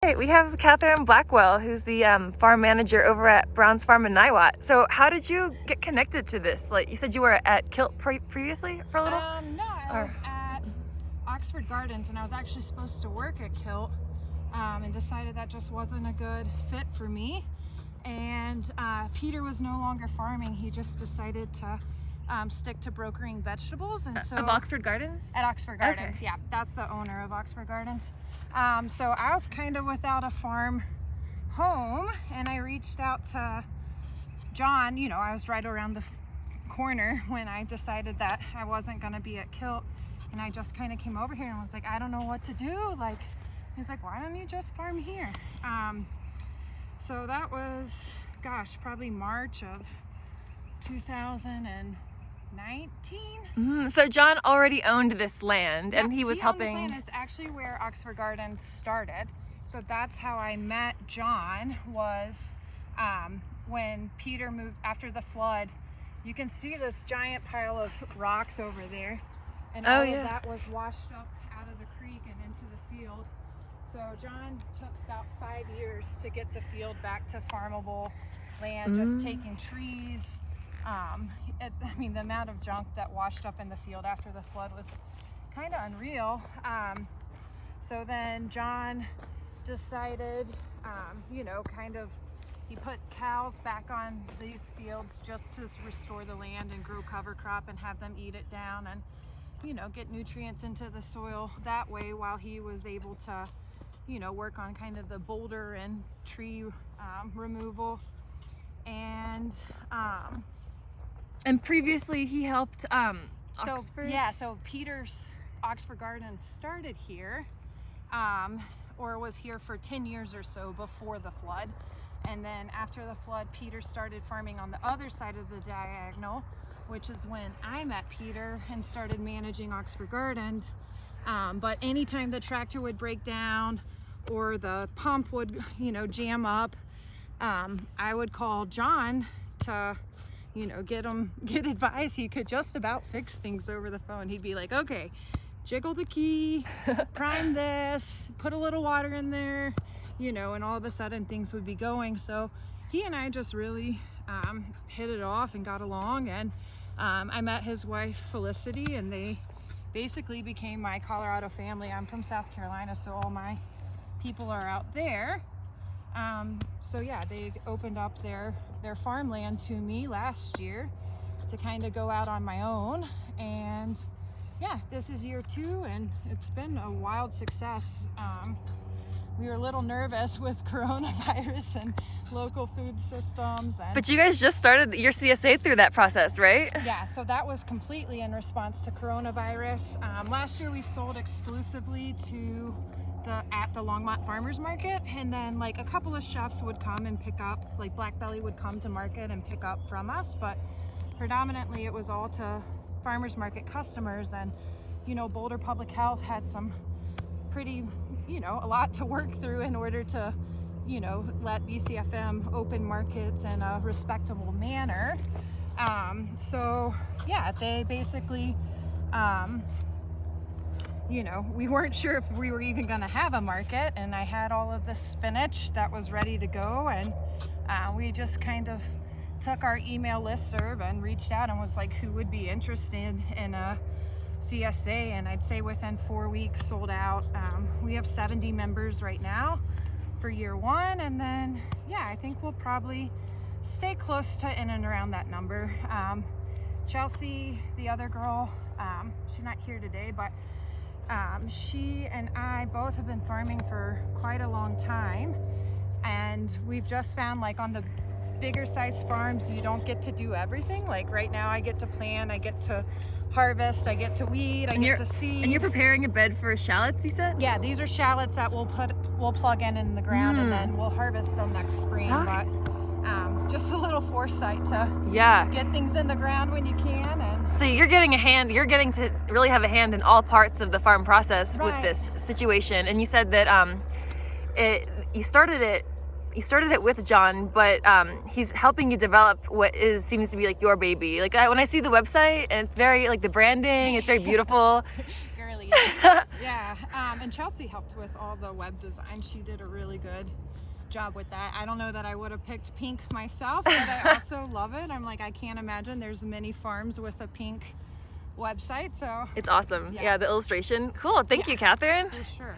right, we have Catherine Blackwell, who's the farm manager over at Brown's Farm in Niwot. So how did you get connected to this? Like you said you were at Kilt previously for a little? No, I was at Oxford Gardens, and I was actually supposed to work at Kilt, and decided that just wasn't a good fit for me. And Peter was no longer farming. He just decided to stick to brokering vegetables. And so Of Oxford Gardens? At Oxford Gardens, Okay. yeah, that's the owner of Oxford Gardens. So I was kind of without a farm home, and I reached out to John. You know, I was right around the corner when I decided that I wasn't going to be at Kilt, and I just kind of came over here and was like, I don't know what to do. Like, he's like, why don't you just farm here? So that was, gosh, probably March of 2019. So John already owned this land, and he was helping. Owned this land. It's actually where Oxford Gardens started. So that's how I met John, was when Peter moved after the flood. You can see this giant pile of rocks over there, and all of that was washed up out of the creek and into the field. So John took about 5 years to get the field back to farmable land, just taking trees. I mean, the amount of junk that washed up in the field after the flood was kind of unreal. So then John decided, you know, he put cows back on these fields just to restore the land and grow cover crop and have them eat it down and, you know, get nutrients into the soil that way, while he was able to, you know, work on kind of the boulder and tree removal. And previously he helped Oxford? So Peter's Oxford Gardens started here, or was here for 10 years or so before the flood. And then after the flood, Peter started farming on the other side of the diagonal, which is when I met Peter and started managing Oxford Gardens. But anytime the tractor would break down or the pump would, you know, jam up, I would call John to, you know, get advice. He could just about fix things over the phone. He'd be like, okay, jiggle the key, prime this, put a little water in there, you know, and all of a sudden things would be going. So he and I just really hit it off and got along. And I met his wife Felicity, and they basically became my Colorado family. I'm from South Carolina, so all my people are out there. So yeah, they opened up their farmland to me last year to kind of go out on my own. And yeah, this is year 2, and it's been a wild success. We were a little nervous with coronavirus and local food systems. But you guys just started your CSA through that process, right? Yeah, so that was completely in response to coronavirus. Last year we sold exclusively to at the Longmont Farmers Market, and then like a couple of shops would come and pick up, like Black Belly would come to market and pick up from us, but predominantly it was all to farmers market customers. And you know, Boulder Public Health had some pretty, you know, a lot to work through in order to, you know, let BCFM open markets in a respectable manner. So yeah, they basically, you know, we weren't sure if we were even going to have a market, and I had all of this spinach that was ready to go, and we just kind of took our email listserv and reached out and was like, who would be interested in a CSA? And I'd say within 4 weeks sold out. We have 70 members right now for year 1, and then yeah, I think we'll probably stay close to in and around that number. Chelsea, the other girl, she's not here today, but she and I both have been farming for quite a long time, and we've just found, like, on the bigger size farms, you don't get to do everything. Like right now I get to plant, I get to harvest, I get to weed, I get to seed. And you're preparing a bed for shallots, you said? Yeah, these are shallots that we'll plug in the ground, and then we'll harvest them next spring. Okay. But just a little foresight to get things in the ground when you can. And so you're getting to really have a hand in all parts of the farm process with this situation. And you said that you started it with John, but he's helping you develop what seems to be like your baby. Like when I see the website, and it's very, like, the branding, it's very beautiful. Girly, pretty. Yeah, and Chelsea helped with all the web design. She did a really good job with that. I don't know that I would have picked pink myself, but I also love it. I'm like, I can't imagine there's many farms with a pink website, so it's awesome. Yeah, the illustration. Cool. Thank you, Catherine. for sure.